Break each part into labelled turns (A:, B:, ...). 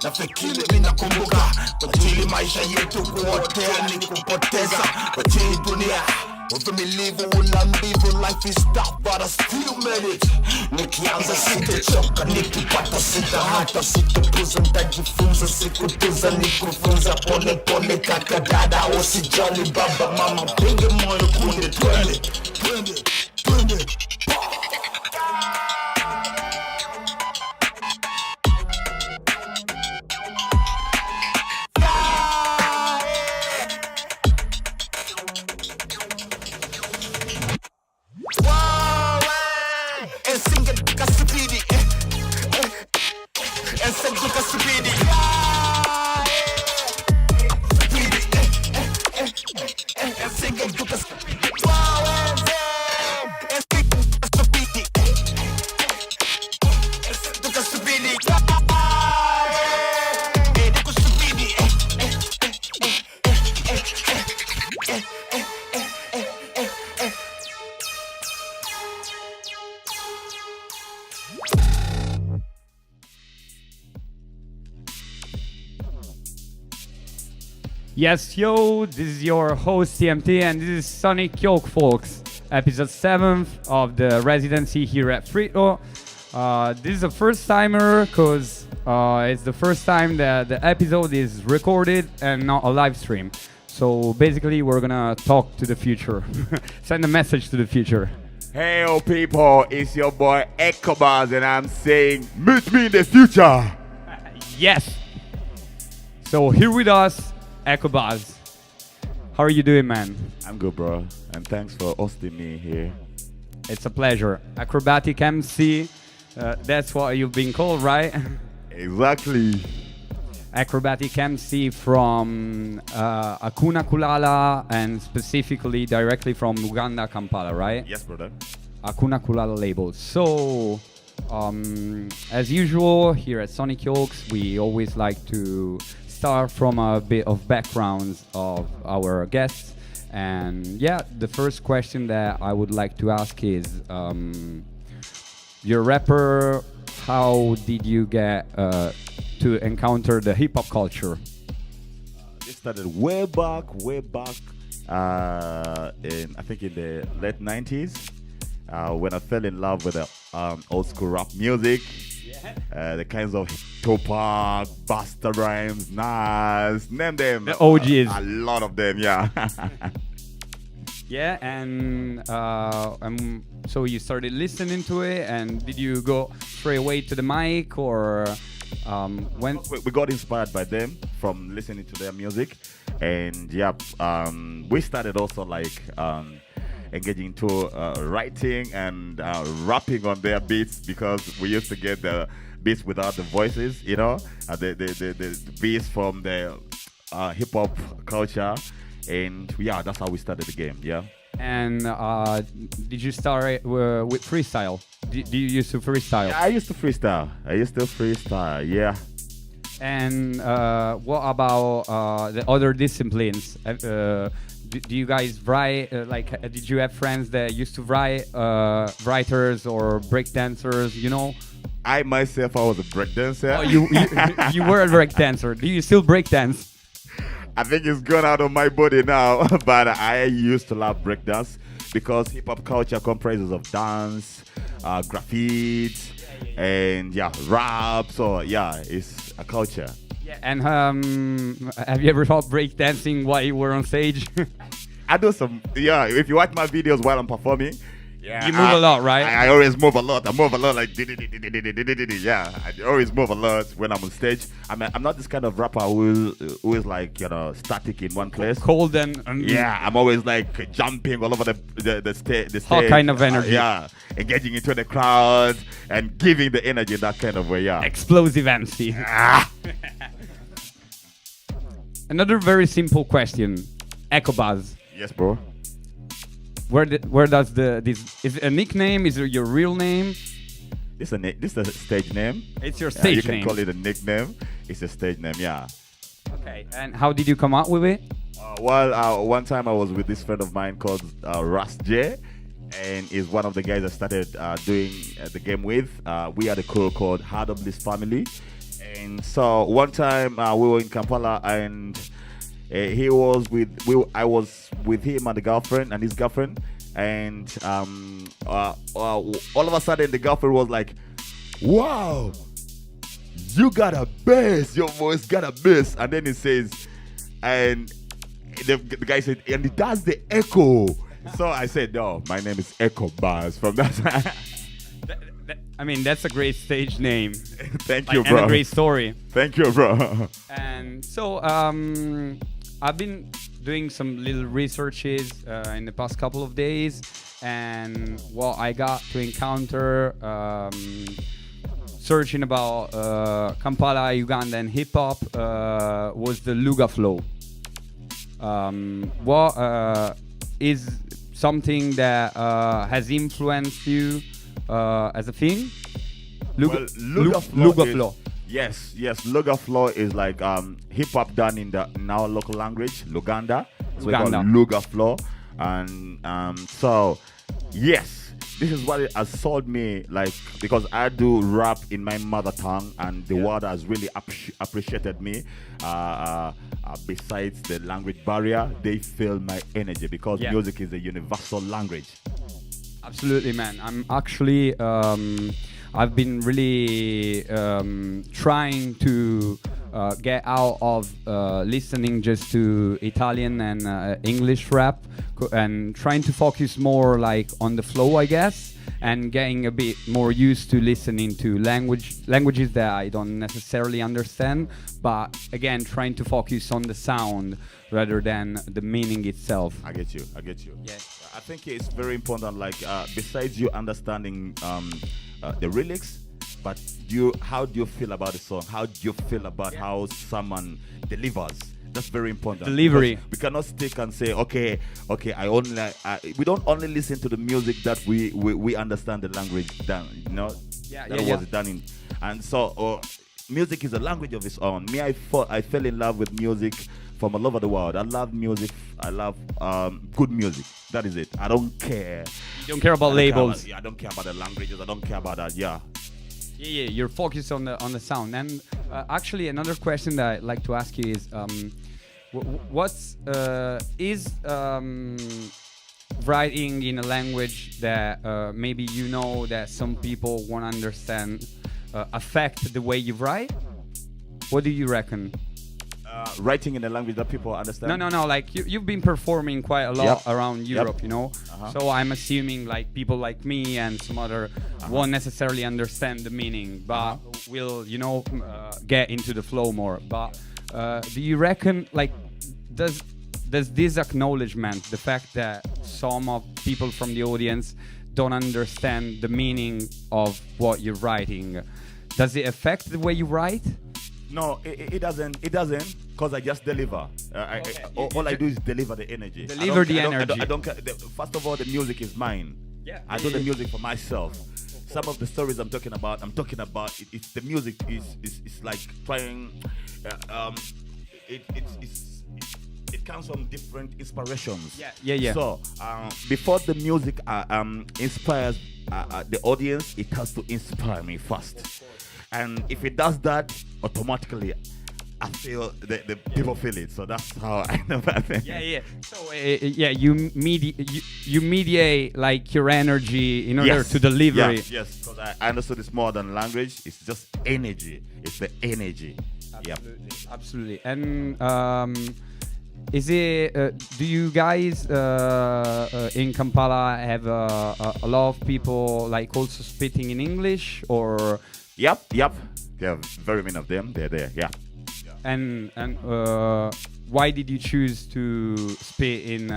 A: Nafikiri mimi nakumbuka bajili maisha yetu kuotea ni kupoteza bajili dunia uvumilivu una mbivu life is tough but I still made it nikianza sitachoka nikipata sita hata sitapuza nitajifunza sikutuza nikufunza pole pole kaka dada usijali baba mama penge moyo kunde twende
B: Yes, yo, this is your host TMT and this is Sonic Yolk, folks. Episode 7th of the residency here at Frito. This is a first timer because it's the first time that the episode is recorded and not a live stream. So basically we're gonna talk to the future, send a message to the future.
C: Hey yo people, it's your boy Ecko Bazz and I'm saying meet me in the future.
B: Yes. So here with us, Ecko Bazz. How are you doing, man?
C: I'm good, bro, and thanks for hosting me here.
B: It's a pleasure. Acrobatic MC, that's what you've been called, right?
C: Exactly.
B: Acrobatic MC from Hakuna Kulala and specifically directly from Uganda, Kampala, right?
C: Yes, brother.
B: Hakuna Kulala label. So, as usual, here at Sonic Yolks, we always like to start from a bit of backgrounds of our guests. And yeah, the first question that I would like to ask is, you're a rapper, how did you get to encounter the hip-hop culture?
C: This started way back, in I think in the late 90s, when I fell in love with the old school rap music. The kinds of Talpah, Busta Rhymes, Nas, name them.
B: The OGs.
C: A lot of them, yeah.
B: Yeah, and so you started listening to it, and did you go straight away to the mic, or when?
C: We got inspired by them from listening to their music, and yeah, we started also like engaging into writing and rapping on their beats, because we used to get the beats without the voices, you know, the beats from the hip-hop culture, and yeah, that's how we started the game. Yeah.
B: And did you start with freestyle? Do you used to freestyle?
C: Yeah, I used to freestyle, yeah.
B: And what about the other disciplines? Do you guys write, did you have friends that used to write, writers or breakdancers, you know?
C: I myself, I was a breakdancer.
B: Oh, you were a break dancer. Do you still break dance?
C: I think it's gone out of my body now, but I used to love breakdance because hip hop culture comprises of dance, graffiti, and rap. So it's a culture.
B: Yeah. And have you ever thought break dancing while you were on stage?
C: I do some. If you watch my videos while I'm performing. Yeah,
B: you move a lot, right?
C: I always move a lot. I move a lot like yeah. I always move a lot when I'm on stage. I'm not this kind of rapper who is like static in one place.
B: Cold and
C: I'm always like jumping all over the stage.
B: All kind of energy.
C: Engaging into the crowd and giving the energy in that kind of way. Yeah,
B: explosive MC. Another very simple question, Ecko Bazz.
C: Yes, bro.
B: Where does this is it a nickname? Is it your real name?
C: This is a stage name.
B: It's your stage
C: name.
B: name.
C: You can call it a nickname. It's a stage name. Yeah.
B: Okay. And how did you come up with it?
C: One time I was with this friend of mine called Ras J, and he's one of the guys I started doing the game with. We had a crew called Hard Up This Family, and so one time we were in Kampala and. I was with him and the girlfriend and his girlfriend, and all of a sudden the girlfriend was like, "Wow, you got a bass! Your voice got a bass!" And then he says, and the guy said, "And it does the echo." So I said, "No, my name is Ecko Bazz." From that time.
B: I mean, that's a great stage name.
C: Thank you, bro.
B: And a great story.
C: Thank you, bro.
B: And so I've been doing some little researches in the past couple of days, and what I got to encounter searching about Kampala, Uganda, and hip hop was the Luga flow. What is something that has influenced you as a thing?
C: Luga flow. Yes, Luga flow is like hip hop done in our local language, Luganda. So we call it Luga flow, and so yes, this is what it has sold me, like, because I do rap in my mother tongue, and the world has really appreciated me. Besides the language barrier, they feel my energy because music is a universal language.
B: Absolutely, man. I'm actually I've been really trying to get out of listening just to Italian and English rap, and trying to focus more like on the flow, I guess, and getting a bit more used to listening to languages that I don't necessarily understand, but again trying to focus on the sound rather than the meaning itself.
C: I get you.
B: Yeah.
C: I think it's very important, like besides you understanding the lyrics, but how do you feel about the song? How do you feel about how someone delivers? That's very important.
B: Delivery.
C: Because we cannot stick and say, okay, we don't only listen to the music that we understand the language done, was done in. And so music is a language of its own. Me, I fell in love with music from all over the world. I love music. I love good music. That is it. I don't care.
B: You don't care about labels.
C: I don't care about the languages. I don't care about that. Yeah.
B: You're focused on the sound. And actually, another question that I'd like to ask you is, writing in a language that maybe that some people won't understand affect the way you write? What do you reckon?
C: Writing in a language that people understand?
B: No. Like you've been performing quite a lot around Europe, So I'm assuming like people like me and some other won't necessarily understand the meaning, but will get into the flow more. But do you reckon like does this acknowledgement, the fact that some of people from the audience don't understand the meaning of what you're writing, does it affect the way you write?
C: No, it doesn't. It doesn't, because I just deliver. All I do is deliver the energy.
B: Deliver the energy.
C: I don't care. First of all, the music is mine. I do the music for myself. Some of the stories I'm talking about it's the music is like trying. It comes from different inspirations.
B: Yeah.
C: So before the music inspires the audience, it has to inspire me first. And if it does that, automatically I feel the people feel it. So that's how I know that thing.
B: Yeah. So you mediate like your energy in order to deliver it.
C: Yes. Because I understood it's more than language. It's just energy. It's the energy.
B: Absolutely. And is it? Do you guys in Kampala have a lot of people like also speaking in English or?
C: Yep. There are very many of them. They're there. Yeah.
B: And why did you choose to speak in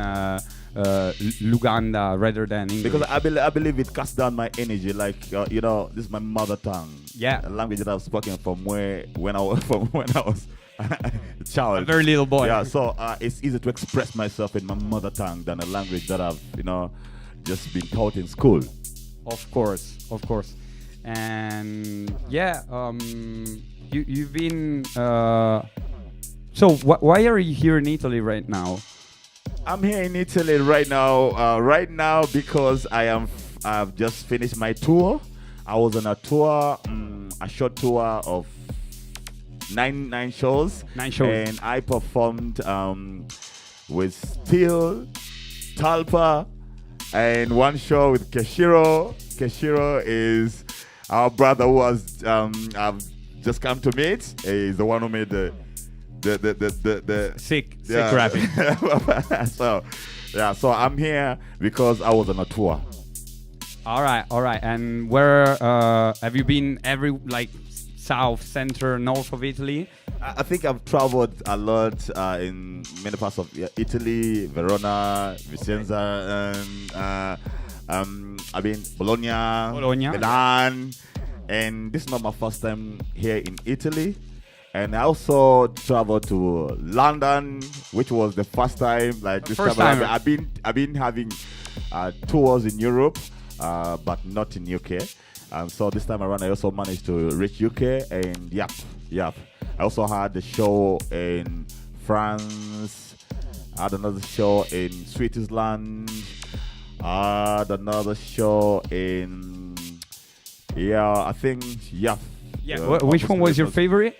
B: Luganda rather than English?
C: Because I believe it cuts down my energy. Like this is my mother tongue.
B: Yeah.
C: A language that I've spoken from when I was a child.
B: A very little boy.
C: Yeah. So it's easier to express myself in my mother tongue than a language that I've just been taught in school.
B: Of course. And you've been. So why are you here in Italy right now?
C: I'm here in Italy right now. Because I've just finished my tour. I was on a tour, a short tour of nine shows.
B: 9 shows.
C: And I performed with Steel, Talpah, and one show with Keshiro. Keshiro is our brother who has I've just come to meet. He's the one who made the
B: sick rapping.
C: So I'm here because I was on a tour.
B: All right. And where have you been? South, center, north of Italy?
C: I think I've traveled a lot in many parts of Italy, Verona, Vicenza, and I've been Bologna, Milan, and this is not my first time here in Italy. And I also traveled to London, which was the first time. Like this time, I've been having tours in Europe, but not in UK. So this time around, I also managed to reach UK, and yep. I also had a show in France. I had another show in Switzerland. I had another show in
B: Which one was your favorite?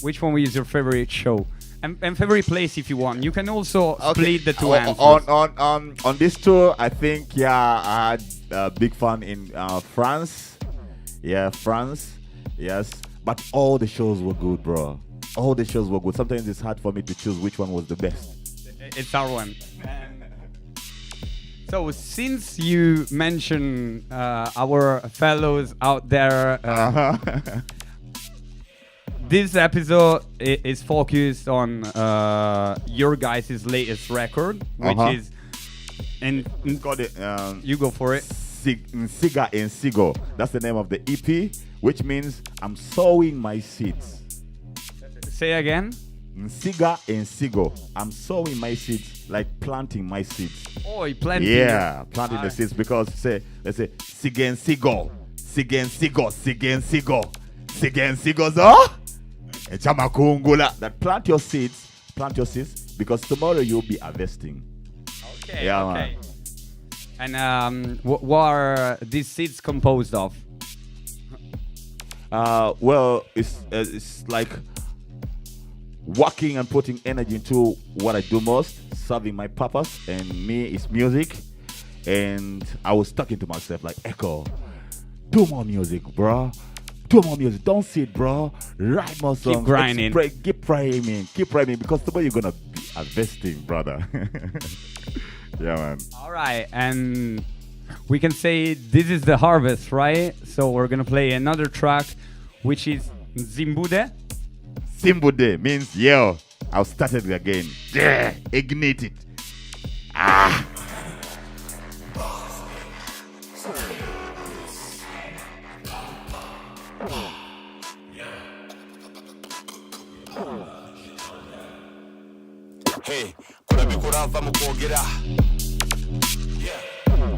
B: Which one was your favorite show? And favorite place if you want. You can also split the two answers.
C: On this tour, I think I had big fun in France. Yeah, France. Yes. But all the shows were good, bro. All the shows were good. Sometimes it's hard for me to choose which one was the best.
B: It's our one. So since you mentioned our fellows out there, this episode is focused on your guys' latest record, which is, and
C: got it.
B: You go for it.
C: Nsiga Nsigo. That's the name of the EP, which means I'm sowing my seeds.
B: Say again.
C: Nsiga Nsigo. I'm sowing my seeds, like planting my seeds.
B: Oh, you planting?
C: Yeah, planting the seeds because let's say Sigen Sigo, zo. Echamakungula. That plant your seeds because tomorrow you'll be harvesting.
B: Okay. Yeah, okay. Man. And what are these seeds composed of?
C: Well, it's like working and putting energy into what I do most, serving my purpose, and me is music. And I was talking to myself like, Ecko, do more music, bro. Do more music. Don't sit, bro. Write more songs.
B: Keep grinding.
C: Keep priming because tomorrow you're gonna be harvesting, brother. Yeah, man.
B: All right, and we can say this is the harvest, right? So we're gonna play another track, which is Zimbude.
C: Zimbude means yo, I've started again. Yeah, ignite it. Ah.
A: Hey, kurava mukogera.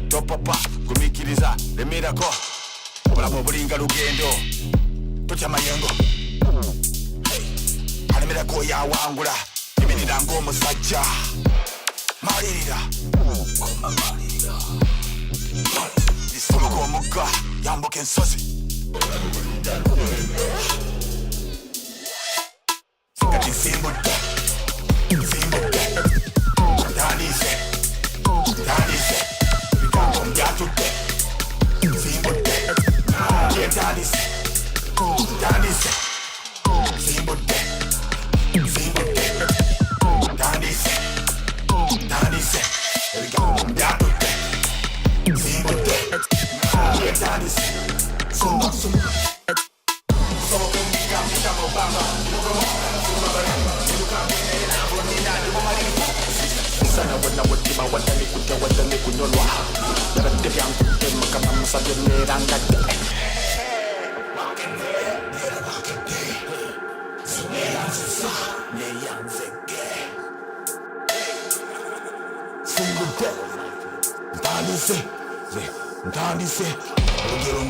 A: Topapa gumikiriza lemirako. Obulamu bulinga lugendo. Tocha mayengo. Hey, alemirako ya wangula. Maririra ng'omusajja Maririra Lisomoka omugga yambuka ensozi Kati nsimbudde Ntandise Ebigambo mbyatudde Nsimbudde Ntandise Nsimbudde Ntandise Ebigambo mbyatudde Nsimbudde Ntandise Sumba Sana wena wutima wadani kuja wadani kunyolwa Narate vyangu tema kama msade nerangade Singude Ntandise Urugero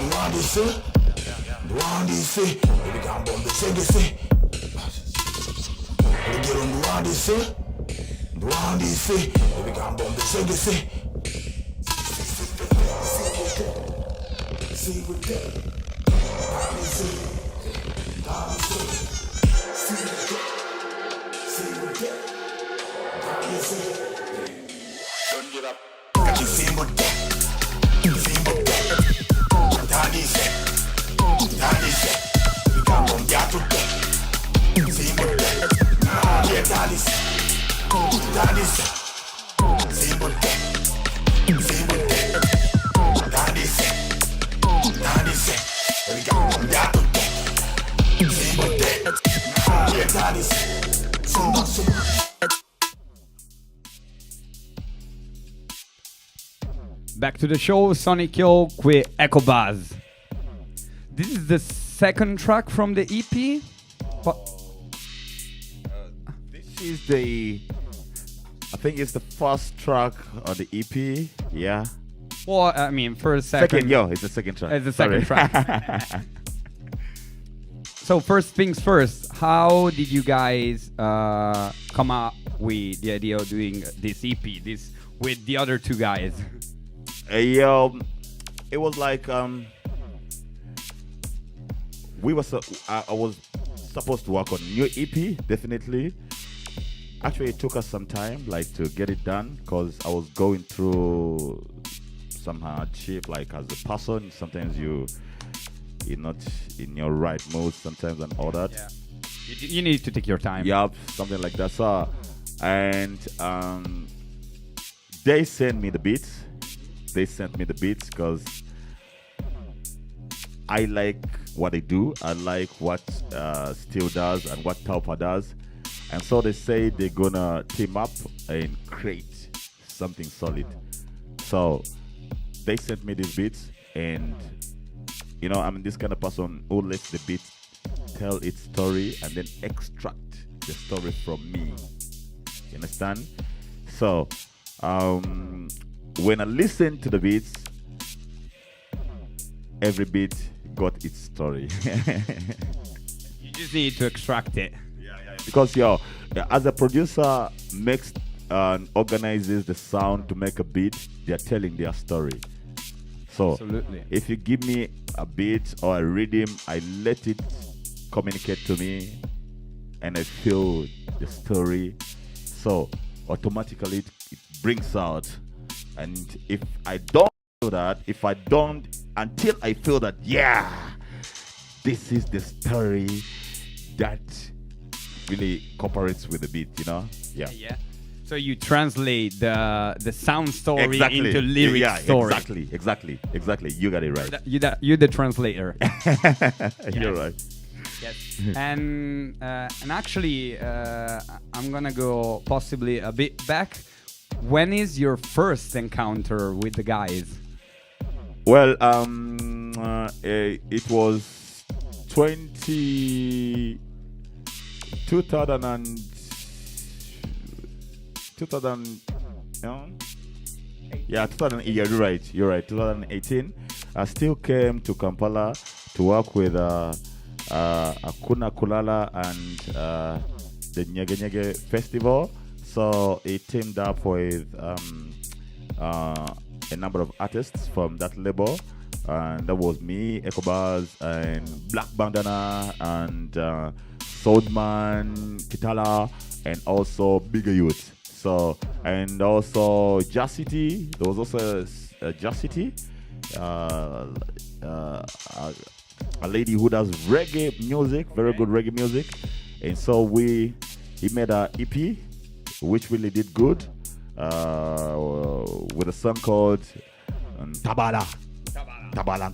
A: Ndwandise Ibigambo mbisegese Urugero Ndwandise Ibigambo mbisegese Kati nsimbudde Ntandise Ibigambo mbyatudde Nsimbudde Ntandise Nsimbudde Ntandise Ebigambo mbyatudde Nsimbudde Ntandise Sumba
B: Back to the show, Sonic Yolk with Ecko Bazz. This is the second track from the EP.
C: This is I think it's the first track on the EP. Yeah.
B: Well, I mean, first, second.
C: It's the second track.
B: It's the second track. So first things first, how did you guys come up with the idea of doing this EP, this with the other two guys?
C: It was like I was supposed to work on new EP, definitely. Actually, it took us some time, like, to get it done, because I was going through some hardship, like, as a person. Sometimes you're not in your right mood, sometimes, and all that.
B: Yeah. You need to take your time.
C: Yup, something like that. So, and they sent me the beats. Because I like what they do. I like what Steel does and what Talpah does. And so they say they're gonna team up and create something solid. So they sent me these beats, and I'm this kind of person who lets the beat tell its story and then extract the story from me. You understand? So when I listen to the beats, every beat got its story.
B: You just need to extract it.
C: Because as a producer makes and organizes the sound to make a beat, they're telling their story. So
B: absolutely,
C: if you give me a beat or a rhythm, I let it communicate to me and I feel the story. So automatically it brings out. And if I don't do that, until I feel that, this is the story that really cooperates with the beat, Yeah.
B: So you translate the sound story into lyric story.
C: Exactly. You got it right.
B: You're the translator.
C: You're right.
B: Yes. And actually, I'm gonna go possibly a bit back. When is your first encounter with the guys?
C: Well, it was 2000 you're right, 2018. I still came to Kampala to work with Akuna Kulala and the Nyege Nyege Festival. So it teamed up with a number of artists from that label. And that was me, Ecko, Bazz, and Black Bandana, and Soulman, Kitala, and also Bigger Youth. So, and also Jazz City. There was also Jazz City, a lady who does reggae music, very good reggae music. And so he made an EP, which really did good, with a song called Tabala. Tabala.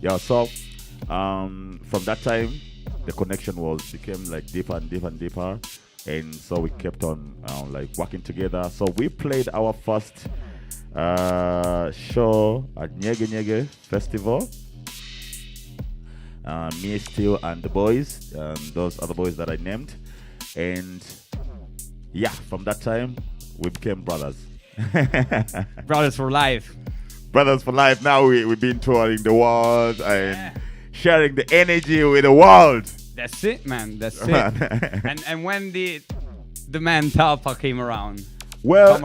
C: Yeah, so from that time, the connection became like deeper and deeper and deeper. And so we kept on like working together. So we played our first show at Nyege Nyege Festival. Me, Steel, and the boys, those other boys that I named. And yeah, from that time, we became brothers.
B: Brothers for life.
C: Brothers for life. Now we've been touring the world and sharing the energy with the world.
B: That's it, man. That's it. And when did the man Talpah came around?
C: Well,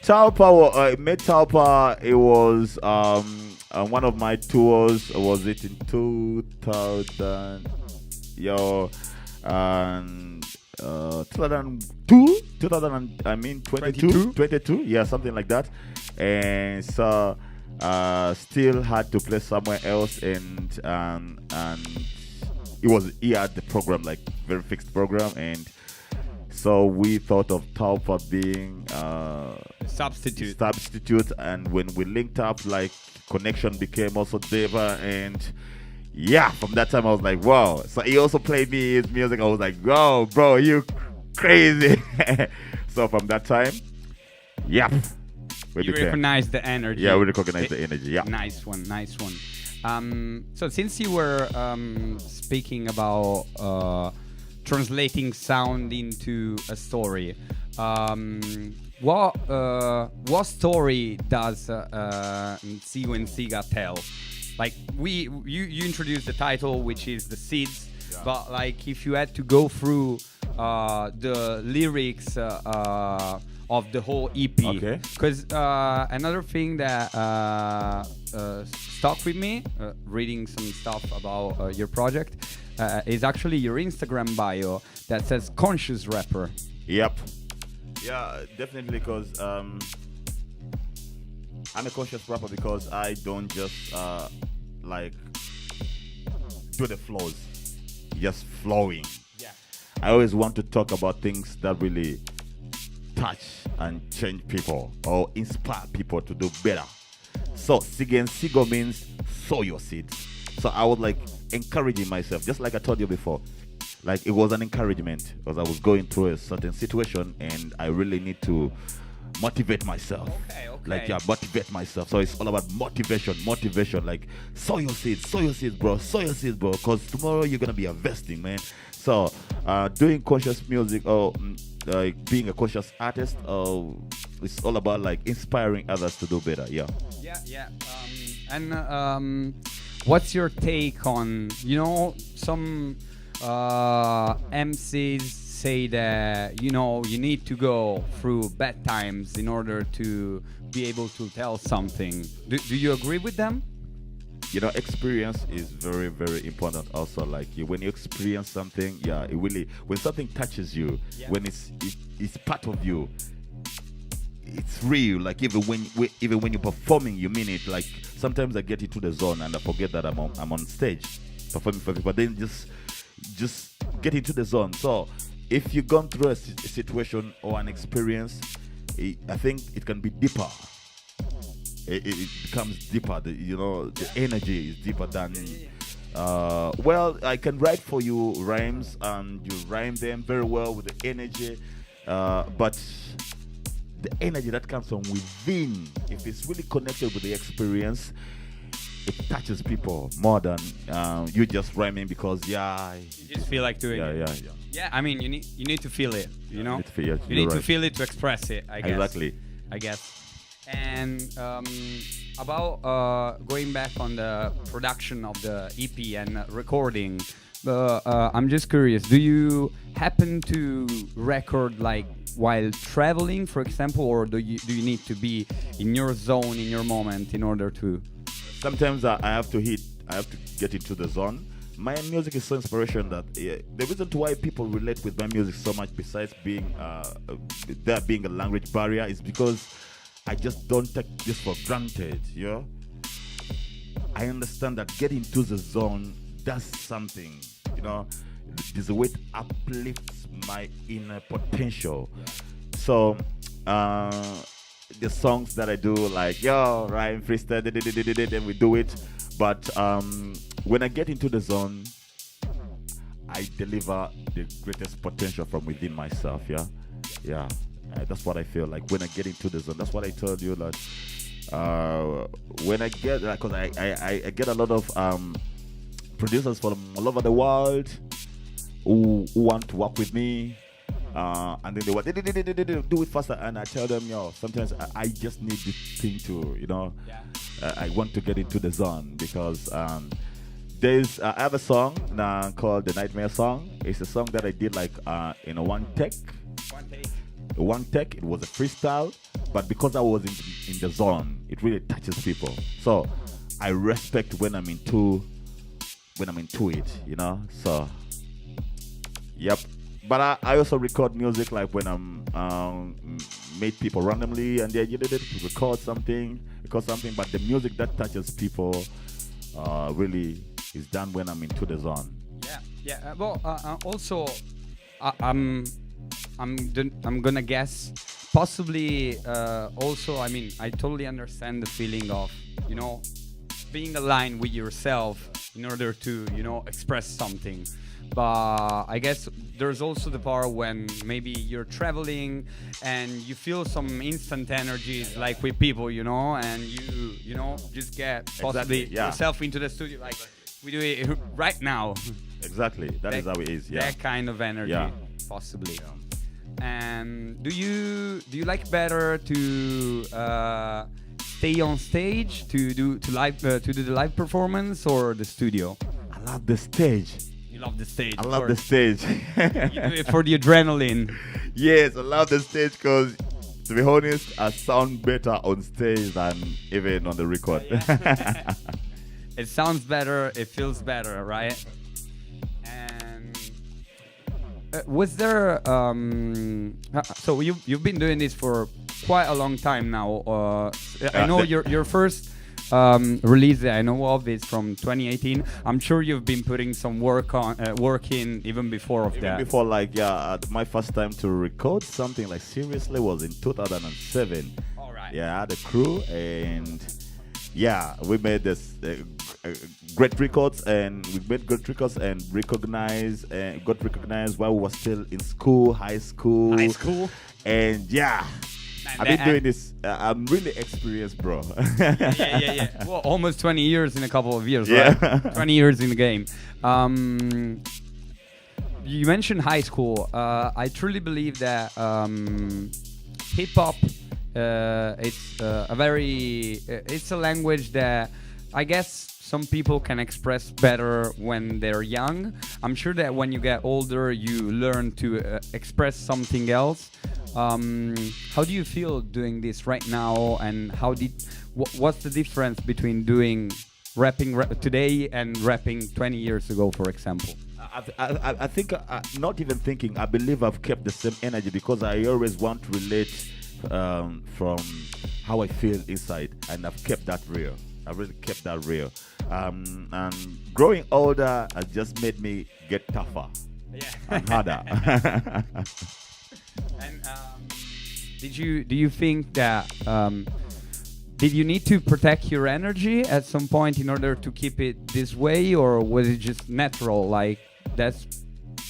C: Talpah, I met Talpah. It was one of my tours. Was it in 2000? 2022, yeah, something like that. And so still had to play somewhere else, and he had the program, like very fixed program, and so we thought of Talpah being substitute, and when we linked up, like connection became also deeper. And yeah, from that time I was like, wow. So he also played me his music. I was like, whoa, bro, you crazy. So from that time, yeah,
B: you recognize the energy.
C: Yeah, we recognize the energy. Yeah,
B: nice one. So since you were speaking about translating sound into a story, what story does Sigo and Siga tell? Like you introduced the title, which is the seeds, but like if you had to go through the lyrics of the whole EP, because another thing that stuck with me, reading some stuff about your project, is actually your Instagram bio that says conscious rapper.
C: Yep. Yeah, definitely, because I'm a conscious rapper because I don't just like do the flows, just flowing. Yeah. I always want to talk about things that really touch and change people or inspire people to do better. So Sigo means sow your seeds. So I was like encouraging myself, just like I told you before. Like it was an encouragement because I was going through a certain situation and I really need to motivate myself.
B: Okay.
C: Like motivate myself. So it's all about motivation. Like sow your seeds, bro. Because tomorrow you're gonna be harvesting, man. So doing conscious music or like being a conscious artist, it's all about like inspiring others to do better. Yeah.
B: And what's your take on, some MCs say that you need to go through bad times in order to be able to tell something. Do you agree with them?
C: Experience is very, very important also. Like when you experience something, it really, when something touches you, when it's part of you, it's real. Like even when you're performing, you mean it. Like sometimes I get into the zone and I forget that I'm on stage performing for people. Then just get into the zone. So if you've gone through a situation or an experience, I think it can be deeper. It becomes deeper. The energy is deeper than. Well, I can write for you rhymes and you rhyme them very well with the energy, but the energy that comes from within, if it's really connected with the experience, it touches people more than you just rhyming because you
B: just feel like doing it. Yeah, I mean, you need to feel it. You need to feel it to express it. I guess.
C: Exactly.
B: I guess. And about going back on the production of the EP and recording, I'm just curious. Do you happen to record like while traveling, for example, or do you need to be in your zone, in your moment, in order to?
C: Sometimes I have to get into the zone. My music is so inspiration that the reason why people relate with my music so much, besides being there being a language barrier, is because I just don't take this for granted. You know, I understand that getting into the zone does something. You know, there's a way it uplifts my inner potential. So the songs that I do, like yo, rhyme, freestyle, and we do it. But when I get into the zone, I deliver the greatest potential from within myself. Yeah. That's what I feel like when I get into the zone. That's what I told you that when I get, because I get a lot of producers from all over the world who want to work with me. And then they want do it faster, and I tell them, yo, sometimes I just need this thing to, you know, I want to get into the zone because there's I have a song called the Nightmare Song. It's a song that I did like in a one take. It was a freestyle, but because I was in the zone, it really touches people. So I respect when I'm into it, you know. So yep. But I also record music like when I'm meet people randomly and they record something. But the music that touches people really is done when I'm into the zone.
B: Yeah. Well, also, I'm gonna guess possibly also. I mean, I totally understand the feeling of, you know, being aligned with yourself in order to, you know, express something. But I guess there's also the part when maybe you're traveling and you feel some instant energies like with people, you know, and you know, just get possibly yourself into the studio like we do it right now.
C: Exactly. That is how it is. Yeah.
B: That kind of energy, possibly. Yeah. And do you like better to stay on stage to do the live performance or the studio?
C: I love the stage.
B: You love the stage.
C: I love the stage.
B: You do it for the adrenaline.
C: Yes, I love the stage because, to be honest, I sound better on stage than even on the record.
B: Yeah. It sounds better. It feels better, right? And was there? So you've been doing this for quite a long time now. I know your first release that I know of is from 2018. I'm sure you've been putting some work in even before of that.
C: Before, like, my first time to record something like seriously was in 2007.
B: All right.
C: Yeah, I had a crew and we made this great records, and we made good records and got recognized while we were still in school, high school. And I've been doing this. I'm really experienced, bro.
B: Yeah. Well, almost 20 years in a couple of years, right? 20 years in the game. You mentioned high school. I truly believe that hip hop. It's it's a language that I guess some people can express better when they're young. I'm sure that when you get older, you learn to express something else. How do you feel doing this right now, and what's the difference between doing rapping today and rapping 20 years ago, for example?
C: I think, not even thinking, I believe I've kept the same energy because I always want to relate from how I feel inside, and I've kept that real. I really kept that real. And growing older has just made me get tougher and harder.
B: And do you think that did you need to protect your energy at some point in order to keep it this way, or was it just natural, like that's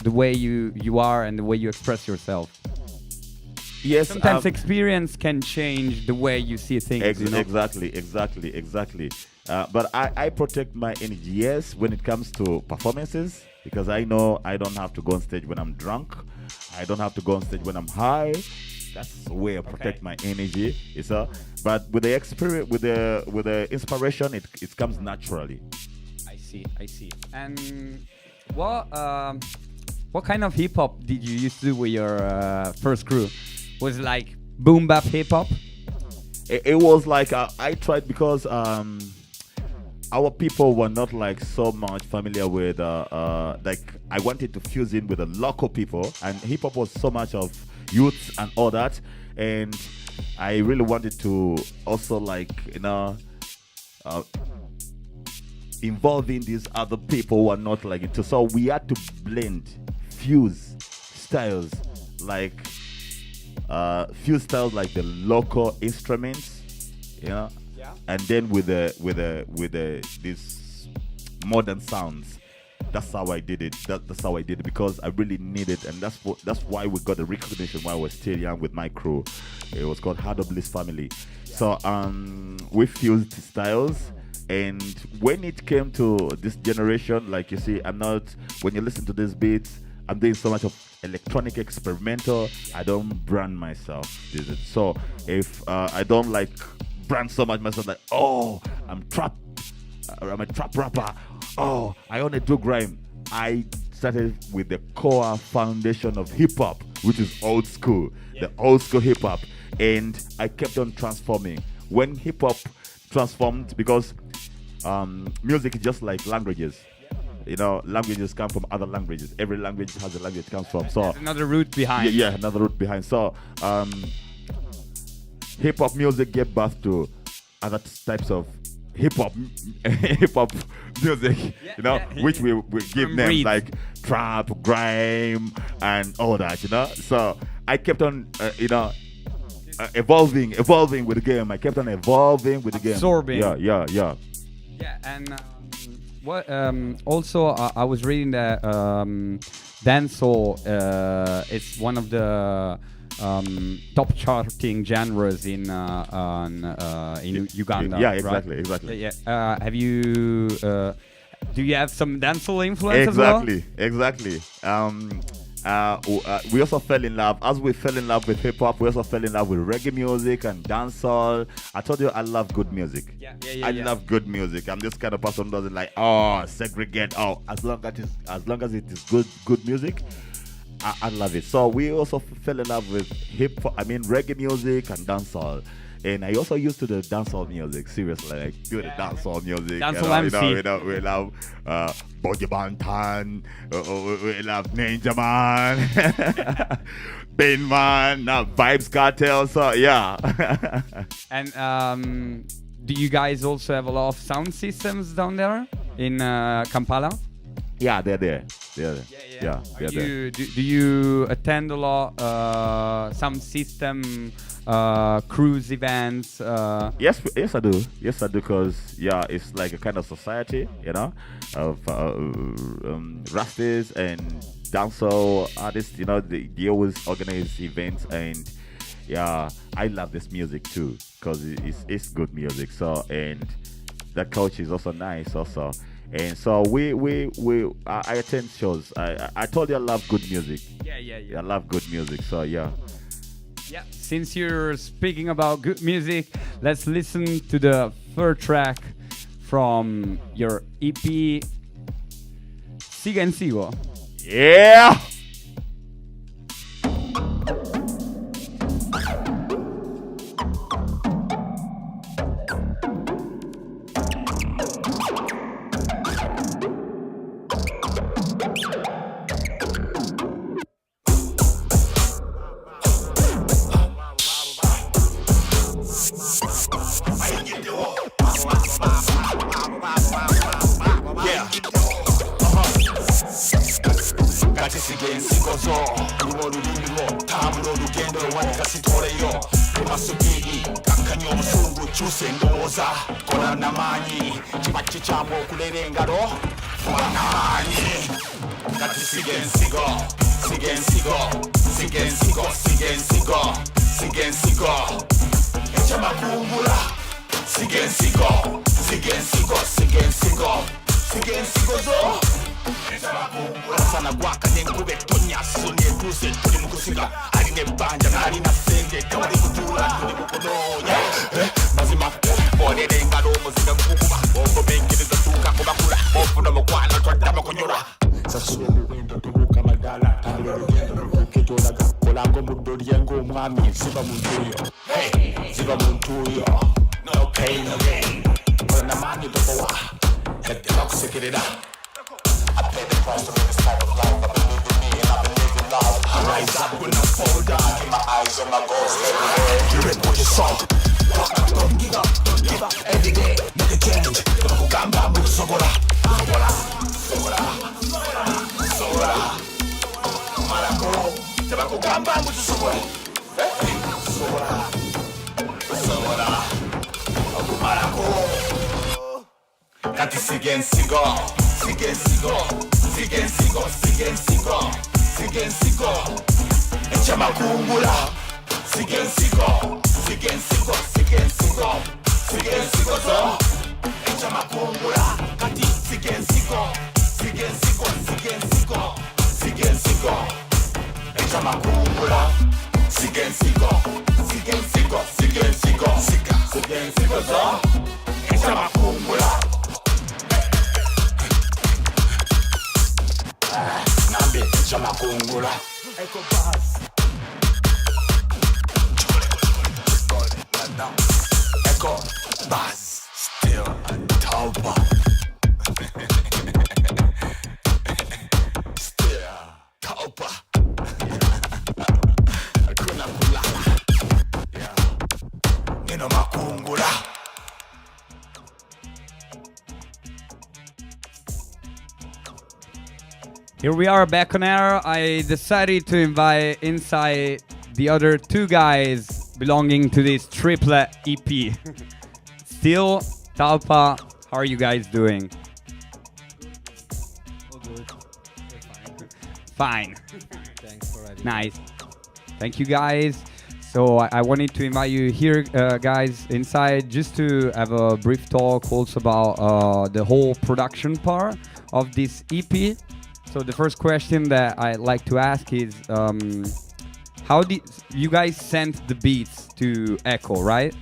B: the way you are and the way you express yourself?
C: Yes.
B: Sometimes experience can change the way you see things. You know?
C: Exactly. But I protect my energy, yes, when it comes to performances, because I know I don't have to go on stage when I'm drunk. I don't have to go on stage when I'm high. That's the way I protect my energy. But with the experience, with the inspiration, it comes naturally.
B: I see. And What kind of hip hop did you used to do with your first crew? Was it like boom bap hip hop?
C: It was like I tried because our people were not like so much familiar with like I wanted to fuse in with the local people, and hip hop was so much of youth and all that, and I really wanted to also like involving these other people who are not like into, so we had to fuse styles like the local instruments, and then with these modern sounds. That's how I did it. That's how I did it because I really needed, and that's why we got the recognition while I was still young with my crew. It was called Hard Bliss Family. So we fused styles. And when it came to this generation, like you see, when you listen to these beats, I'm doing so much of electronic experimental. I don't brand myself. So if I don't like brand so much myself, like, oh, I'm a trap rapper. Oh, I only do grime. I started with the core foundation of hip hop, which is old school, the old school hip hop. And I kept on transforming. When hip hop transformed, because music is just like languages. Languages come from other languages. Every language has a language it comes from. So
B: there's another root behind.
C: Yeah, another root behind. So hip hop music gave birth to other types of hip hop music, which we give names like trap, grime, and all that. So I kept on, evolving with the game. I kept on evolving with the game.
B: Absorbing.
C: Yeah.
B: Yeah, and what? Also, I was reading that dancehall is one of the top charting genres in Uganda.
C: Yeah, exactly,
B: right?
C: exactly.
B: Yeah. Have you? Do you have some dancehall influence as well?
C: Exactly. We also fell in love. As we fell in love with hip hop, we also fell in love with reggae music and dancehall. I told you I love good music. I love good music. I'm this kind of person who doesn't like segregate. As long as it is good music, I love it. So we also fell in love with reggae music and dancehall. And I also used to the dancehall music, seriously, like do the dancehall music.
B: Dancehall MC.
C: We love Bogey Bantan, we love Ninja Man, Ben Man, Vibes Cartel. So yeah.
B: And do you guys also have a lot of sound systems down there in Kampala?
C: Yeah, they're there. Yeah, they're there.
B: Do you attend a lot sound system cruise events?
C: Yes, I do. Yes, I do. Because it's like a kind of society, of rastas and dancehall artists. They always organize events, and I love this music too because it's good music. So and the culture is also nice also. And so I attend shows. I told you I love good music.
B: Yeah.
C: I love good music. So yeah.
B: Yeah. Since you're speaking about good music, let's listen to the third track from your EP, Siga and Sigo.
C: Yeah.
A: sasula omuwendo tubuuka madala tambula olugendo lutuuke gyolaga kolanga omuddo olyenga omwami siba muntu oyo siba muntu oyo no pain no gain kola namaanyi tokowa yaddema kusekerera I pay the price to live this type of life. I believe in me and I believe in love. I rise up when I fall down. Keep my eyes on my goals everywhere. You record your song. Don't give up, don't give up. Every day, make a change. Kugamba mutu sogola. Sogola. Malako. Kugamba mutu sogola. Sogola. Malako. Kati sigen sigo. Echa makungula. Sigen sigo zo. Echa makungula. Kati sigen sigo. Echa makungula. Sigen sigo zo. Echa makungula. Nambi, chama kungula. Ecko Bazz. Ecko Bazz. Still a Talpah. Still Talpah. Hakuna kulala. Nino makungula.
B: Here we are back on air. I decided to invite inside the other two guys belonging to this triplet EP. Still, Talpah, how are you guys doing?
D: All good. We're
B: Fine.
D: fine. Thanks for having me.
B: Nice. Thank you guys. So I wanted to invite you here, guys, inside just to have a brief talk also about the whole production part of this EP. So the first question that I'd like to ask is, how did you guys send the beats to Ecko, right?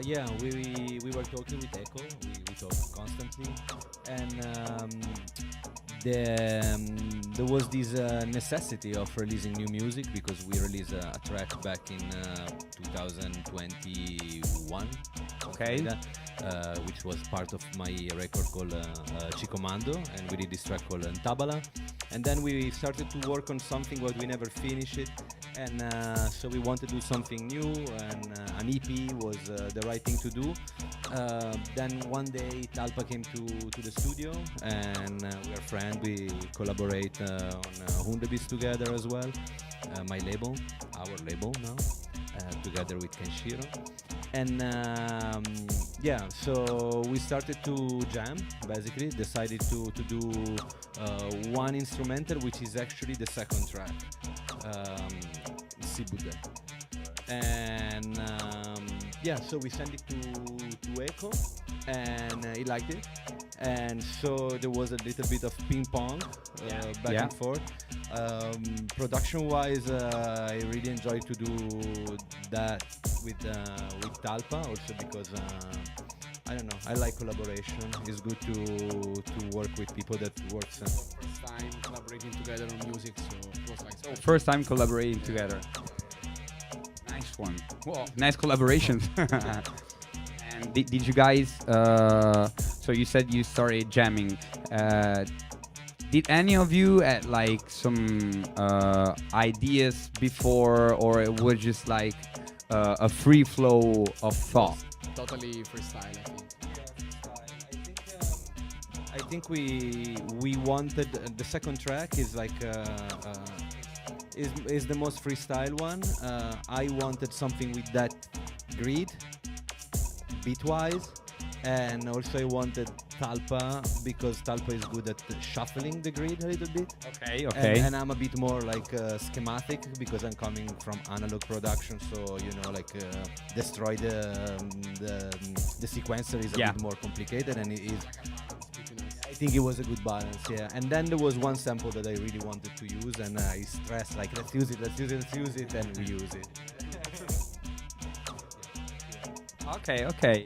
D: Yeah, we were talking with Ecko. We talk constantly, and there was this necessity of releasing new music because we released a track back in 2021.
B: Okay.
D: Which was part of my record called Chicomando, and we did this track called Tabala. And then we started to work on something, but we never finished it. And so we wanted to do something new, and an EP was the right thing to do. Then one day Talpah came to the studio, and we are friends. We collaborate on Hundebis together as well. My label, our label now, together with Kenshiro. And yeah, so we started to jam, basically, decided to do one instrumental, which is actually the second track, Sibude. And yeah, so we sent it to Ecko, and he liked it. And so there was a little bit of ping pong back and forth. Production-wise, I really enjoyed to do that with Talpah, also because I don't know, I like collaboration. It's good to work with people that works.
E: First time collaborating together on music, so it was like so.
B: First time collaborating together. Nice one. Well, nice collaboration. And did you guys? So you said you started jamming. Did any of you had like some ideas before, or it was just like a free flow of thought?
E: Totally freestyle, I think.
D: I think we wanted the second track is like is the most freestyle one. I wanted something with that grid, beat-wise, and also I wanted Talpah because Talpah is good at shuffling the grid a little bit.
B: Okay, okay.
D: And I'm a bit more like schematic because I'm coming from analog production, so you know, like destroy the sequencer is a bit more complicated, and it is. I think it was a good balance, yeah. And then there was one sample that I really wanted to use, and I stressed like, let's use it, and we use it. Okay.
B: Okay.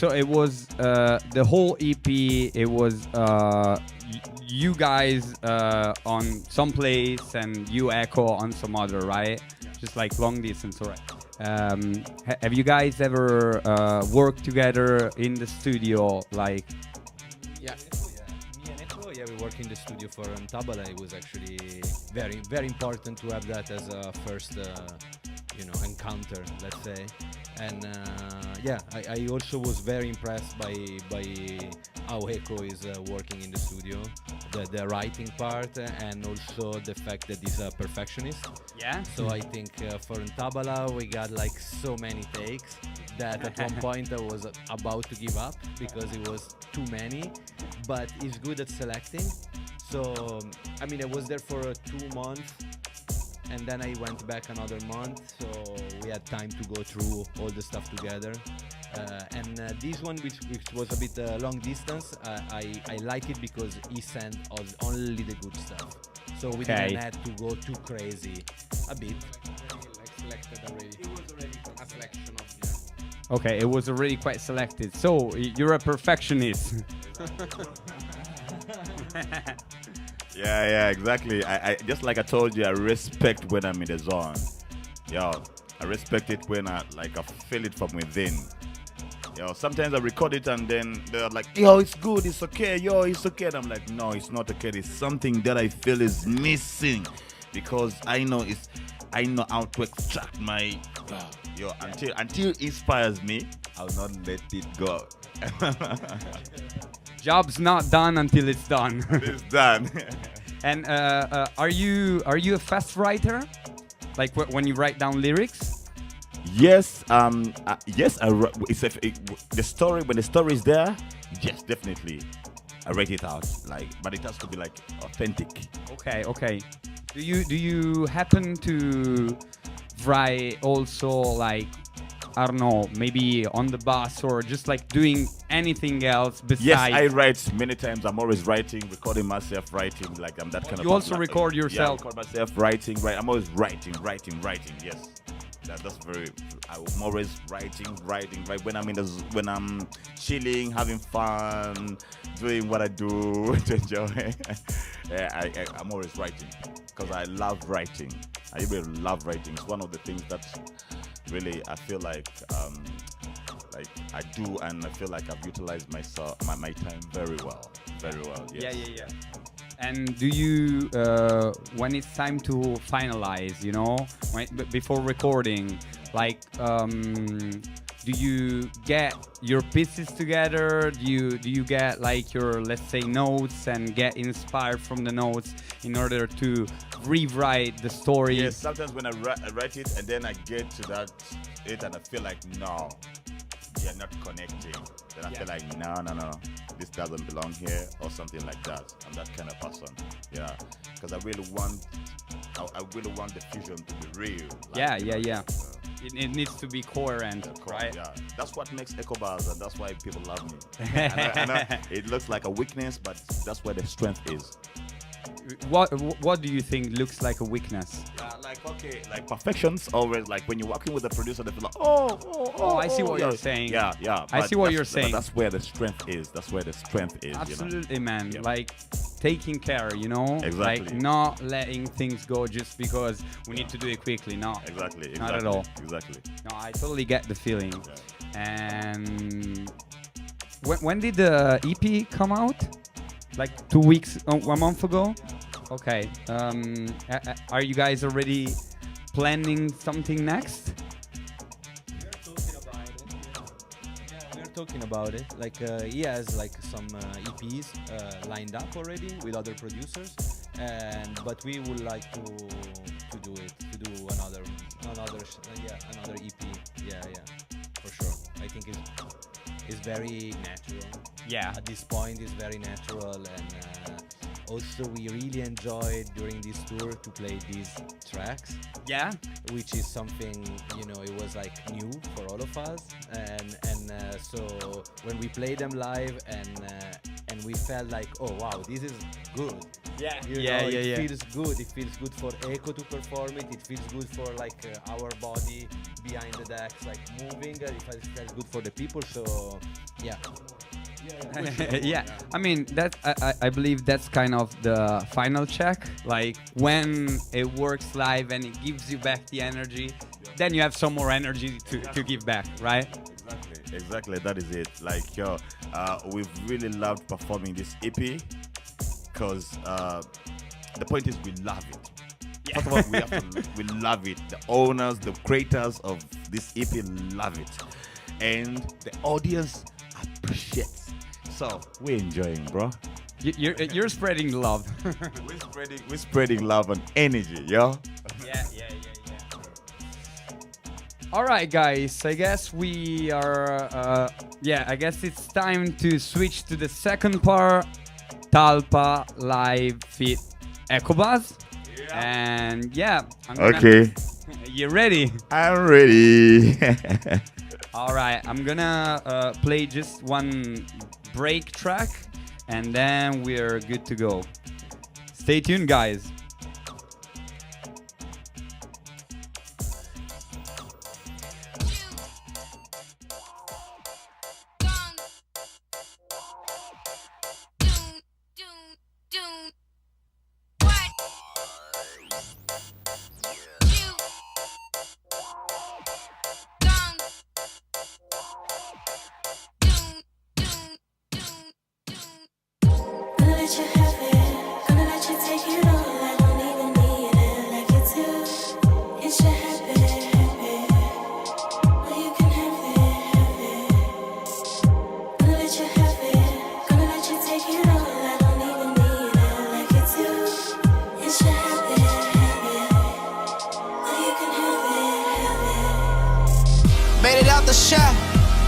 B: So it was the whole EP. It was you guys on some place and you Ecko on some other, right? Just like long distance, alright. Have you guys ever worked together in the studio? Like,
E: Yeah.
D: Me and Ecko, yeah, we work in the studio for Talpah. It was actually very, very important to have that as a first, encounter, let's say. And yeah, I also was very impressed by how Ecko is working in the studio, the writing part, and also the fact that he's a perfectionist.
B: yeah.
D: So I think for Talpah we got like so many takes that at one point I was about to give up because it was too many, but he's good at selecting. So I mean I was there for 2 months and then I went back another month, so we had time to go through all the stuff together. And this one, which was a bit long distance, I like it because he sent us only the good stuff. So we didn't have to go too crazy a bit.
E: Like selected already.
D: It was already
E: A selection of
B: Okay, it was already quite selected. So you're a perfectionist.
C: Yeah, exactly. I just like I told you, I respect when I'm in the zone. Yo, I respect it when I feel it from within. Yo, sometimes I record it and then they're like, yo, it's good, it's okay, yo, it's okay. And I'm like, no, it's not okay. It's something that I feel is missing because I know how to extract my until it inspires me, I'll not let it go.
B: Job's not done until it's done.
C: It's done.
B: And are you a fast writer? Like when you write down lyrics?
C: Yes, yes. The story, when the story is there, yes, definitely, I write it out. But it has to be authentic.
B: Okay. Do you happen to write also I don't know, maybe on the bus or just doing anything else besides?
C: Yes, I write many times. I'm always writing, recording myself, writing. I'm that kind of.
B: You also record yourself?
C: Yeah, I record myself, writing. Right, I'm always writing. Yes, that's very. I'm always writing. Right when I'm chilling, having fun, doing what I do to enjoy. Yeah, I'm always writing because I love writing. I really love writing. It's one of the things that's really I feel like I do, and I feel like I've utilized my time very well. Yes.
B: Yeah. And do you when it's time to finalize, before recording, do you get your pieces together? Do you get your, let's say, notes and get inspired from the notes in order to rewrite the story?
C: Yes, sometimes when I write it and then I get to it and I feel like, no, you're not connecting. Then I feel like, no, this doesn't belong here or something like that. I'm that kind of person. Yeah, because I really want the fusion to be real.
B: Yeah. It needs to be coherent, right?
C: Yeah, that's what makes Ecko Bazz, and that's why people love me. I know it looks like a weakness, but that's where the strength is.
B: What do you think looks like a weakness?
C: Perfection's always when you're working with a producer, they feel like, oh,
B: I see what you're saying.
C: Yeah.
B: I see what you're saying.
C: That's where the strength is.
B: Absolutely, man.
C: Yeah.
B: Taking care,
C: Exactly.
B: Not letting things go just because we need to do it quickly. No.
C: Exactly.
B: Not at all.
C: Exactly.
B: No, I totally get the feeling.
C: Yeah.
B: And when did the EP come out? 2 weeks, 1 month ago? Okay. Are you guys already planning something next?
D: We're talking about it. He has some EPs lined up already with other producers, but we would like to do another EP. Yeah, for sure. I think it's very natural.
B: Yeah.
D: At this point, it's very natural, and also we really enjoyed during this tour to play these tracks.
B: Yeah.
D: Which is something, it was new for all of us, and so when we played them live and we felt like, oh wow, this is good. It feels good. It feels good for Ecko to perform it. It feels good for like our body behind the decks, like moving. It feels good for the people. So yeah.
B: Yeah, I mean that I believe that's kind of the final check. Like when it works live and it gives you back the energy, then you have some more energy to give back, right?
C: Exactly, that is it. Like, we've really loved performing this EP because the point is we love it. First of all, we love it. The owners, the creators of this EP love it, and the audience appreciates. So we're enjoying, bro.
B: You're spreading love.
C: we're spreading love and energy, yo.
B: Yeah. All right, guys. I guess we are. I guess it's time to switch to the second part. Talpah live feat Ecko Bazz. And
C: Okay.
B: You ready?
C: I'm ready.
B: All right. I'm gonna play just one break track, and then we're good to go. Stay tuned, guys.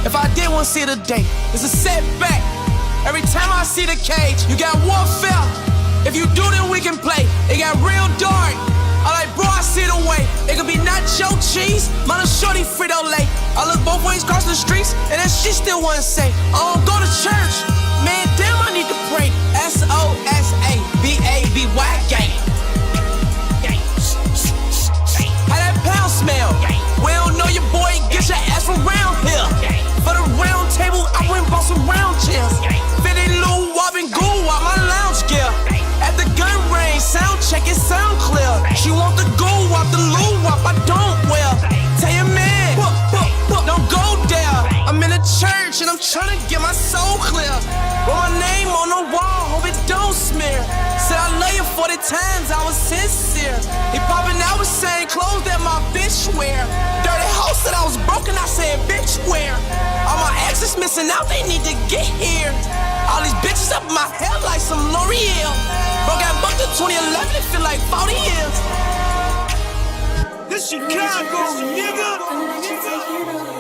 F: If I did want to see the day, it's a setback. Every time I see the cage, you got warfare. If you do, then we can play. It got real dark. I like, bro, I see the way. It could be nacho cheese, mine a shorty Frito-Lay. I look both ways across the streets, and that shit still wanna say, I don't go to church. Man, damn, I need to pray. SOSABABY gang. How that pound smell? We don't know your boy, get your ass from round here. For the round table, I went bought some round chairs. Fitty Lou Wop and Goo Wop, my lounge gear. At the gun range, sound check it, sound clear. She want the Goo Wop, the Lou Wop, I don't wear. Tell your man, don't go there. I'm in the church and I'm trying to get my soul clear. Wrote my name on the wall, hope it don't smear. Said I love you 40 times, I was sincere. He popping out with same clothes that my bitch wear. Dirty hoe said I was broken, I said bitch wear. All my exes missing out, they need to get here. All these bitches up my hair like some L'Oreal. Bro got booked in 2011, it feel like 40 years. This Chicago, nigga.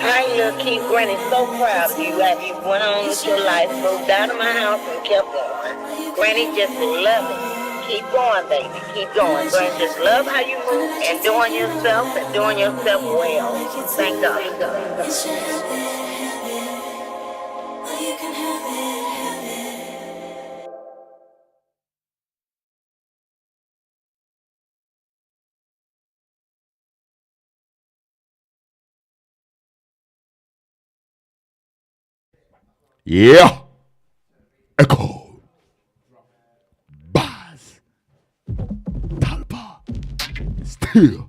G: Hi, little Keith Granny, so proud of you as you went on with your life, moved out of my house and kept going. Granny just love it. Keep going, baby. Keep going. Granny just love how you move and doing yourself well. Thank God.
C: Yeah. Ecko. Bazz. Talpah. Still.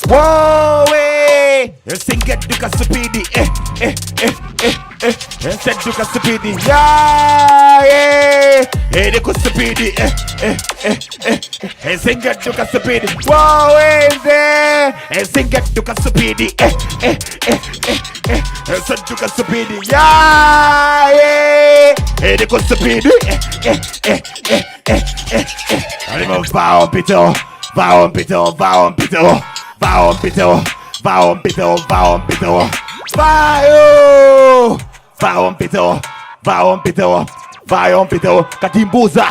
C: Whoa, eh. Sing it duka speedy, Said duka speedy, yeah, de ko speedy, Sing it duka speedy, whoa, eh. Sing it duka speedy, Said duka speedy, yeah, de ko speedy, Anima vaompito. Vaompito, katimbuza,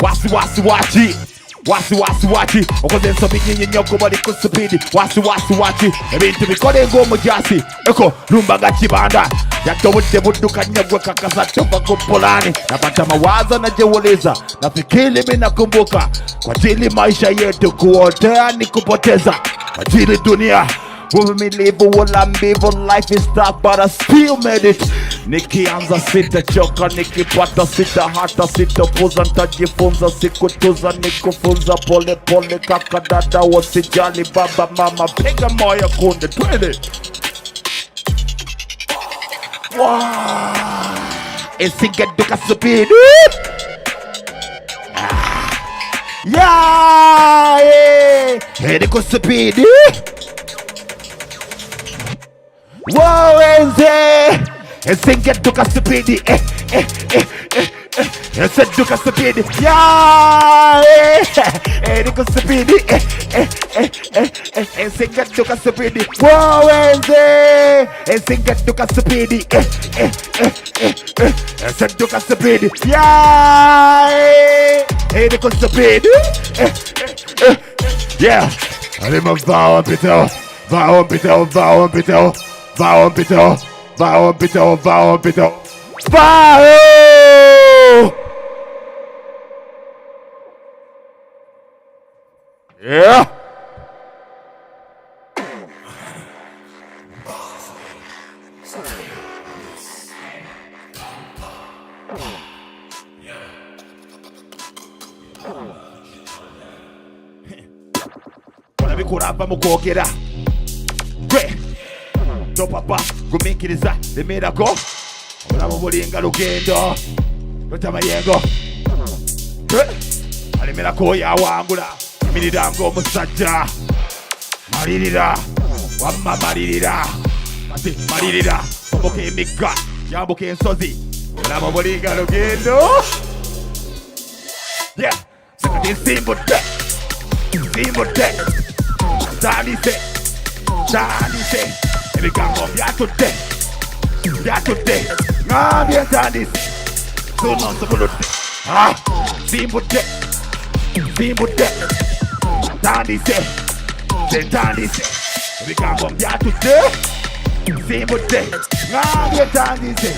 C: Wasi wasi okoze nsobinyi nyoko bali kusupidi wasi ebintu bikole ngomu jasi eko lumba gachibanda yatobudde budduka nyagwe kakasa toka kupolani napata mawazo najiuliza nafikiri mimi nakumbuka kwa ajili maisha yetu kuotea ni kupoteza kwa ajili dunia uvumilivu wala mbivu life is tough but I still made it nikianza sitachoka nikipata sita hata sitapuza ntajifunza sikutuza nikufunza pole pole kaka dada wasijali baba mama piga moyo kunde twende wow. Isigeduka speed yeah hediku speed Wowenze Esingeduka speedy Esingeduka speedy Yeah Ediku speedy Esingeduka speedy Wowenze Esingeduka speedy Esingeduka speedy Yeah Ediku speedy Yeah Alima vao pito Vao pito Vao! Yeah! Kurapa mukogera Gwe Talpah gumikiriza emirako obulamu bulinga lugendo lutamayengo alemerako yawangula emirira ng'omusajja malirira wamma malirira ati malirira omboka emigga yambuka ensozi obulamu bulinga lugendo yeah sekati nsimbudde tandise ebigambo byatudde ngambye tandise sunonsobuludde simbudde tandise ebigambo byatudde simbudde ngambye tandise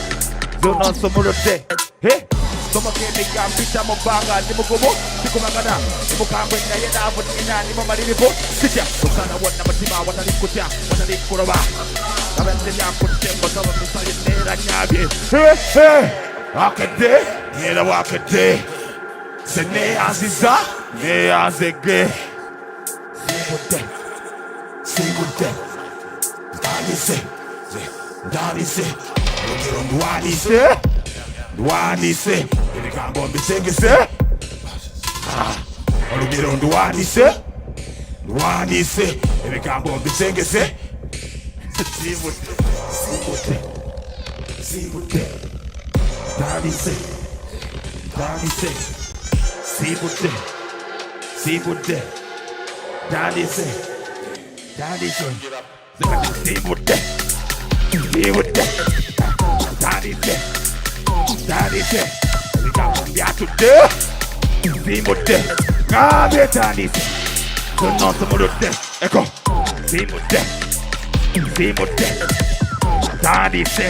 C: sunonsobuludde somoka emigambo mpita mu bbanga ndi mugumu sikumagana nimukambwe naye naavunina ndimo malirivu sitya osana wonna mutima watali kutya watali kuloba abenzenyakutte mbosaba misali neera nyabye akedde neera wakedde se neeyanziza neeyanzege simbudde ndandise olugero ndwanise ebigambo mbisengese olugero ndwanise ebigambo mbisengese simbudde ndandise simbudde ndandise simbudde tandise ebigambo byatudde simbudde ngambye tandise tunonsomuludde Ecko simbudde tandise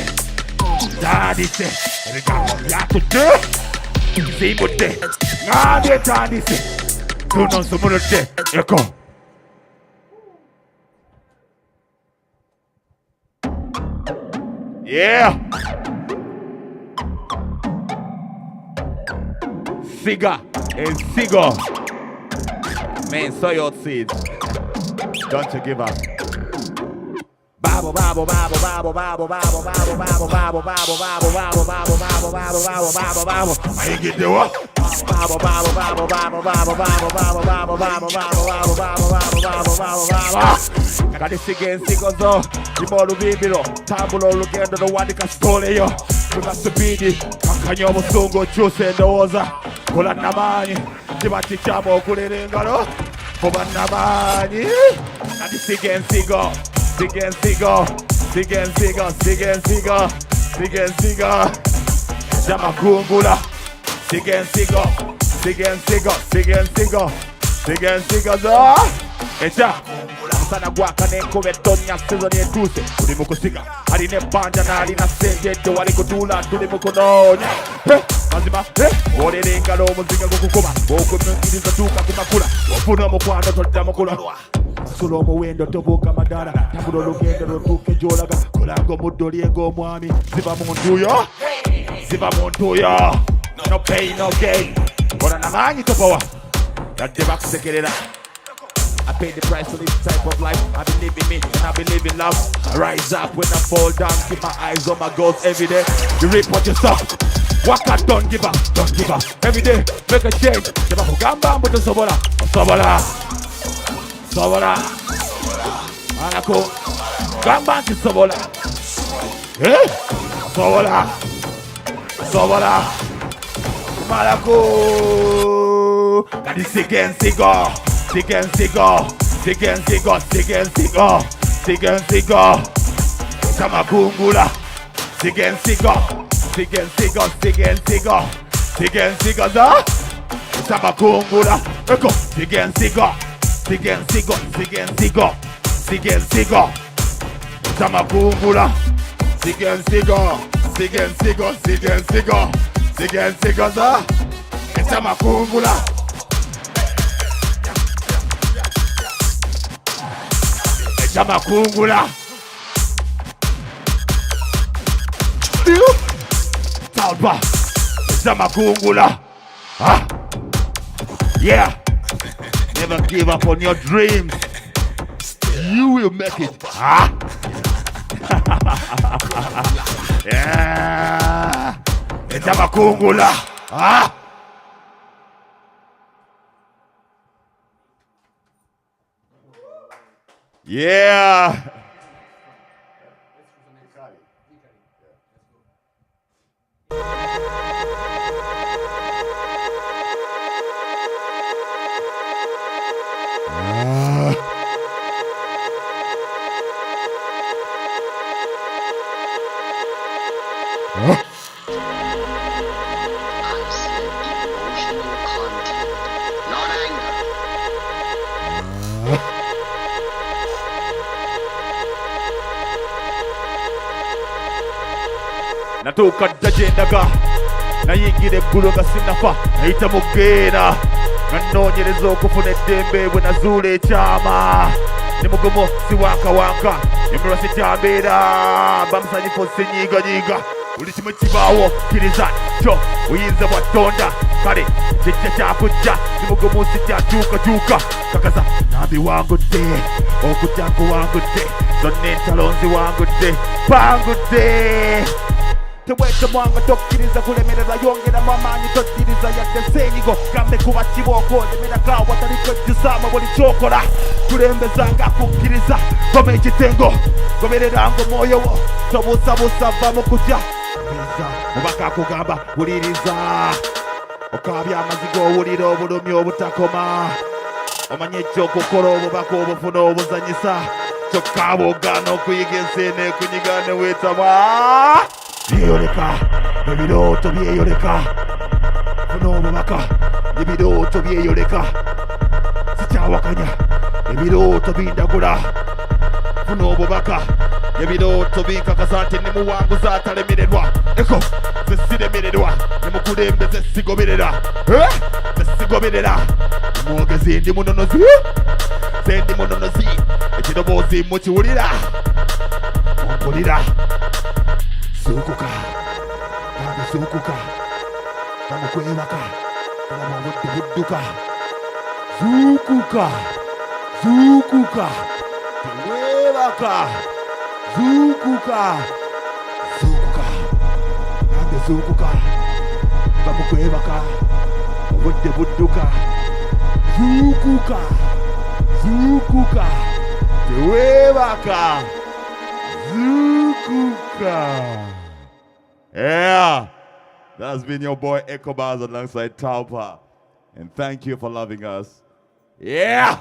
C: ebigambo byatudde simbudde ngambye tandise tunonsomuludde Ecko yeah Siga and Sigo. Man, sow your seeds. Don't you give up. Babo, babo, babo, babo, babo, babo, babo, babo, babo, babo, babo, babo, babo, babo, babo, babo, babo, babo. I ain't get the what? Babo, babo, babo, babo, babo, babo, babo, babo, babo, babo, babo, babo, babo, babo, babo. Kati sige nsigo zo. Imolu bibiro. Tambulo lugendo no wandika stole yo. Tunasubidi. Kakanya obusungu chuse ndowooza. Kola namanyi. Kibati kyamo okulira engalo. Kuba namanyi. Kati sige nsigo. Siga Jama kungula Siga Sigen sigo, sigen sigo, sigen sigo zo. Echa. Sana guaka ne come tonya season e tuse. Uri muko siga. Ari ne banja na ari na sende do ari ko tula tuli muko no. Mazima, ore renga no muziga go kukoba. Boko mungiri za tuka kumakula. Ofuna mo kwanda tolda mukula. Solo mo wendo toboka madara. Tabulo lugendo do tuke jolaga. Kolango mudoli ego mwami. Ziba muntu yo. Ziba muntu yo. No pain, no gain. Ora na mangi topowa. That the back sekerera. I pay the price for this type of life. I believe in me and I believe in love. I rise up when I fall down. Keep my eyes on my goals every day. You reap what you sow. Waka, don't give up, don't give up. Every day, make a change. Never forgamba, but sobola, sobola, sobola. Anako, gamba to sobola. Eh? Sobola, sobola. Malako. That is again cigar. Sigen sigo, sigen sigo, sigen sigo, sigen sigo. Sama kungula. Sigen sigo, sigen sigo, sigen sigo, sigen sigo da. Sama kungula. Ecko. Sigen sigo, sigen sigo, sigen sigo, sigen sigo. Sama kungula. Sigen sigo, sigen sigo, sigen sigo, sigen sigo da. Sama kungula. Chama kungula. Talpah. Chama kungula. Ah. Yeah. Never give up on your dreams. You will make it. Ah. Yeah. Chama kungula. Ah. Yeah. Natoka ndajendaga nayingire egguluga sinafa nayita mugeera nanoonyereza okufuna eddembe bwe nazuula ekyama ne mugomo siwankawanka emulwa sikyambeera bamusanyufu sinyiiganyiiga buli kimu kibaawo kkiriza kyo buyinza bwa Tonda kale kijja kyakujja ne mugomo sikyakyukakyuka kakaza nambiwangudde okujja nkuwangudde zonna entalo nziwangudde pangudde. Tewete mwanga tokkiriza kulemerera yongeramu amaanyi toddiriza yadde seenyigo gambe kuba kibooko lemera kaawa talikojjusaamu buli kyokola kulembezanga kukkiriza koma ekitengo gobereranga omwoyo wo tobuusabuusa va mu kutya mubaka akugamba wuliriza okaabya amazigo owulira obulumi obutakoma omanye ekyokukola obubaka obufuna obuzanyisa kyokka bwogaana okuyiga enseene ekunyiga ne weetama byeyoleka ebirooto byeyoleka funa obubaka ebirooto byeyoleka sikyawakanya ebirooto bindagula funa obubaka ebirooto binkakasa nti nemuwanguza atalemererwa Ecko ze siremererwa nemukulembeze sigoberera ze sigoberera omwogezi ndi munonozi ze ndi munonozi ekiroboozi mukiwulira ompulira Sukuka, kama sukuka, kama kwewaka, kama budduka. Sukuka, sukuka, kwewaka, sukuka, sukuka, kama sukuka, kama kwewaka, budduka. Sukuka, sukuka, kwewaka, sukuka. Yeah, that's been your boy Ecko Bazz alongside Talpah. And thank you for loving us. Yeah!